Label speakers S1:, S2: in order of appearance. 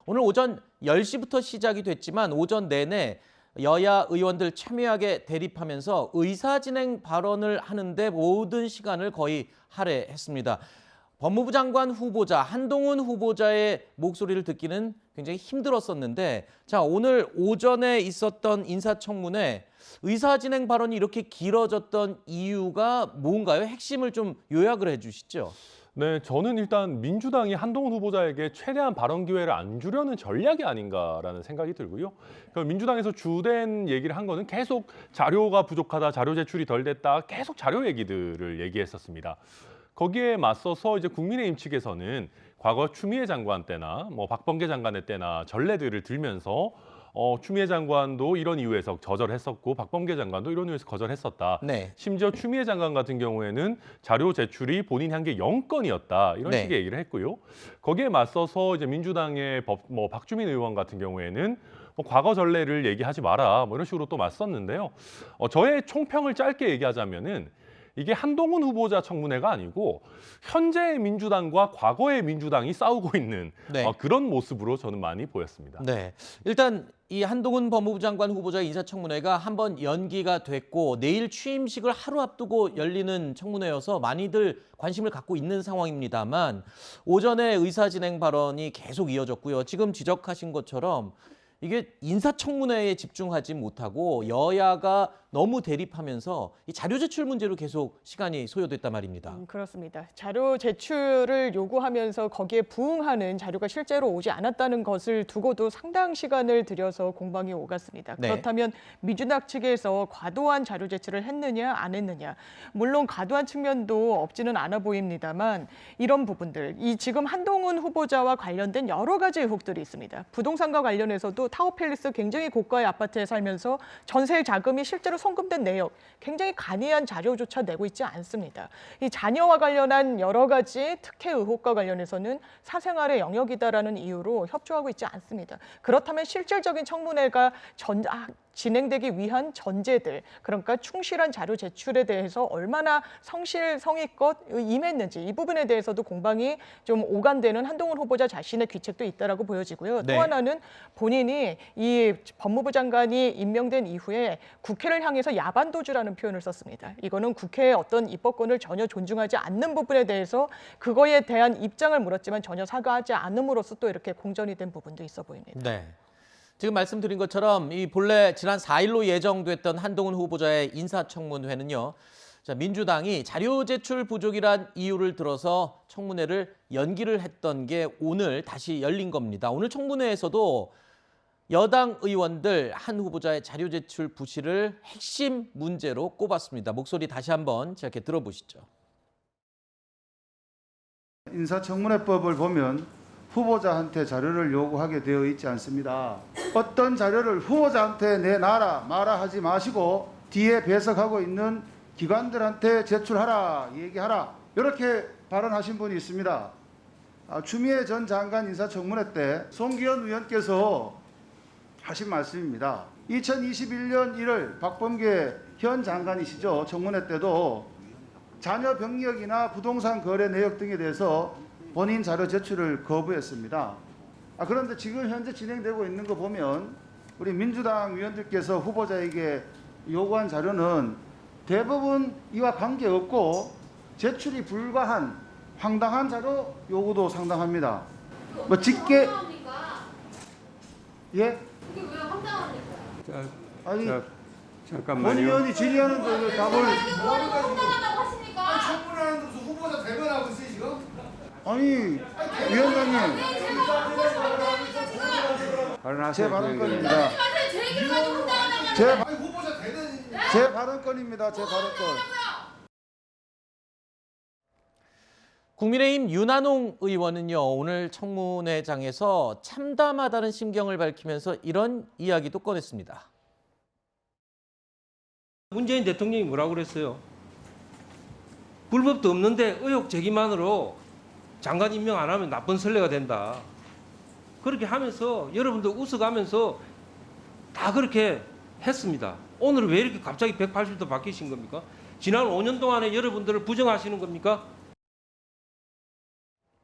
S1: 오늘 오전 10시부터 시작이 됐지만 오전 내내 여야 의원들 첨예하게 대립하면서 의사진행 발언을 하는데 모든 시간을 거의 할애했습니다. 법무부 장관 후보자 한동훈 후보자의 목소리를 듣기는 굉장히 힘들었었는데 자, 오늘 오전에 있었던 인사청문회 의사진행 발언이 이렇게 길어졌던 이유가 뭔가요? 핵심을 좀 요약을 해주시죠.
S2: 네, 저는 일단 민주당이 한동훈 후보자에게 최대한 발언 기회를 안 주려는 전략이 아닌가라는 생각이 들고요. 그러니까 민주당에서 주된 얘기를 한 거는 계속 자료가 부족하다, 자료 제출이 덜 됐다, 계속 자료 얘기들을 얘기했었습니다. 거기에 맞서서 이제 국민의힘 측에서는 과거 추미애 장관 때나 박범계 장관의 때나 전례들을 들면서 추미애 장관도 이런 이유에서 거절했었고 박범계 장관도 이런 이유에서 거절했었다.
S1: 네.
S2: 심지어 추미애 장관 같은 경우에는 자료 제출이 본인이 한 게 0건이었다. 이런
S1: 네.
S2: 식의 얘기를 했고요. 거기에 맞서서 이제 민주당의 박주민 의원 같은 경우에는 과거 전례를 얘기하지 마라. 이런 식으로 또 맞섰는데요. 저의 총평을 짧게 얘기하자면은 이게 한동훈 후보자 청문회가 아니고 현재의 민주당과 과거의 민주당이 싸우고 있는
S1: 네.
S2: 그런 모습으로 저는 많이 보였습니다.
S1: 네, 일단 이 한동훈 법무부 장관 후보자 인사청문회가 한번 연기가 됐고 내일 취임식을 하루 앞두고 열리는 청문회여서 많이들 관심을 갖고 있는 상황입니다만 오전에 의사진행 발언이 계속 이어졌고요. 지금 지적하신 것처럼 이게 인사청문회에 집중하지 못하고 여야가 너무 대립하면서 이 자료 제출 문제로 계속 시간이 소요됐단 말입니다.
S3: 그렇습니다. 자료 제출을 요구하면서 거기에 부응하는 자료가 실제로 오지 않았다는 것을 두고도 상당 시간을 들여서 공방이 오갔습니다.
S1: 네.
S3: 그렇다면 민주당 측에서 과도한 자료 제출을 했느냐 안 했느냐. 물론 과도한 측면도 없지는 않아 보입니다만 이런 부분들, 이 지금 한동훈 후보자와 관련된 여러 가지 의혹들이 있습니다. 부동산과 관련해서도 타워팰리스 굉장히 고가의 아파트에 살면서 전세 자금이 실제로 송금된 내역, 굉장히 간이한 자료조차 내고 있지 않습니다. 이 자녀와 관련한 여러 가지 특혜 의혹과 관련해서는 사생활의 영역이다라는 이유로 협조하고 있지 않습니다. 그렇다면 실질적인 청문회가 진행되기 위한 전제들, 그러니까 충실한 자료 제출에 대해서 얼마나 성실성의껏 임했는지 이 부분에 대해서도 공방이 좀 오간되는 한동훈 후보자 자신의 귀책도 있다라고 보여지고요.
S1: 네.
S3: 또 하나는 본인이 이 법무부 장관이 임명된 이후에 국회를 향해서 야반도주라는 표현을 썼습니다. 이거는 국회의 어떤 입법권을 전혀 존중하지 않는 부분에 대해서 그거에 대한 입장을 물었지만 전혀 사과하지 않음으로써 또 이렇게 공전이 된 부분도 있어 보입니다.
S1: 네. 지금 말씀드린 것처럼 이 본래 지난 4일로 예정됐던 한동훈 후보자의 인사청문회는요. 자, 민주당이 자료 제출 부족이란 이유를 들어서 청문회를 연기를 했던 게 오늘 다시 열린 겁니다. 오늘 청문회에서도 여당 의원들 한 후보자의 자료 제출 부실을 핵심 문제로 꼽았습니다. 목소리 다시 한번 이렇게 들어보시죠.
S4: 인사청문회법을 보면 후보자한테 자료를 요구하게 되어 있지 않습니다. 어떤 자료를 후보자한테 내놔라 마라 하지 마시고 뒤에 배석하고 있는 기관들한테 제출하라 얘기하라 이렇게 발언하신 분이 있습니다. 추미애 전 장관 인사청문회 때 송기현 의원께서 하신 말씀입니다. 2021년 1월 박범계 현 장관이시죠. 청문회 때도 자녀 병력이나 부동산 거래 내역 등에 대해서 본인 자료 제출을 거부했습니다. 그런데 지금 현재 진행되고 있는 거 보면 우리 민주당 의원들께서 후보자에게 요구한 자료는 대부분 이와 관계없고 제출이 불가한 황당한 자료 요구도 상당합니다. 직계 예?
S5: 그게 왜 황당합니까?
S4: 아니
S6: 잠깐만요.
S4: 본 의원이 질의하는데 답을
S5: 황당하다고 하십니까?
S7: 청문회하는데 무슨 후보자 대변하고 있어요 지금?
S4: 아니 위원장님 제 발언권입니다.
S5: 제 얘기를 가지고 황당하다고
S4: 제
S7: 아니 후보자 대변인
S4: 제 발언권입니다. 제 발언권.
S1: 국민의힘 윤한홍 의원은요. 오늘 청문회장에서 참담하다는 심경을 밝히면서 이런 이야기도 꺼냈습니다.
S6: 문재인 대통령이 뭐라고 그랬어요? 불법도 없는데 의혹 제기만으로 장관 임명 안 하면 나쁜 선례가 된다. 그렇게 하면서 여러분들 웃어가면서 다 그렇게 했습니다. 오늘 왜 이렇게 갑자기 180도 바뀌신 겁니까? 지난 5년 동안에 여러분들을 부정하시는 겁니까?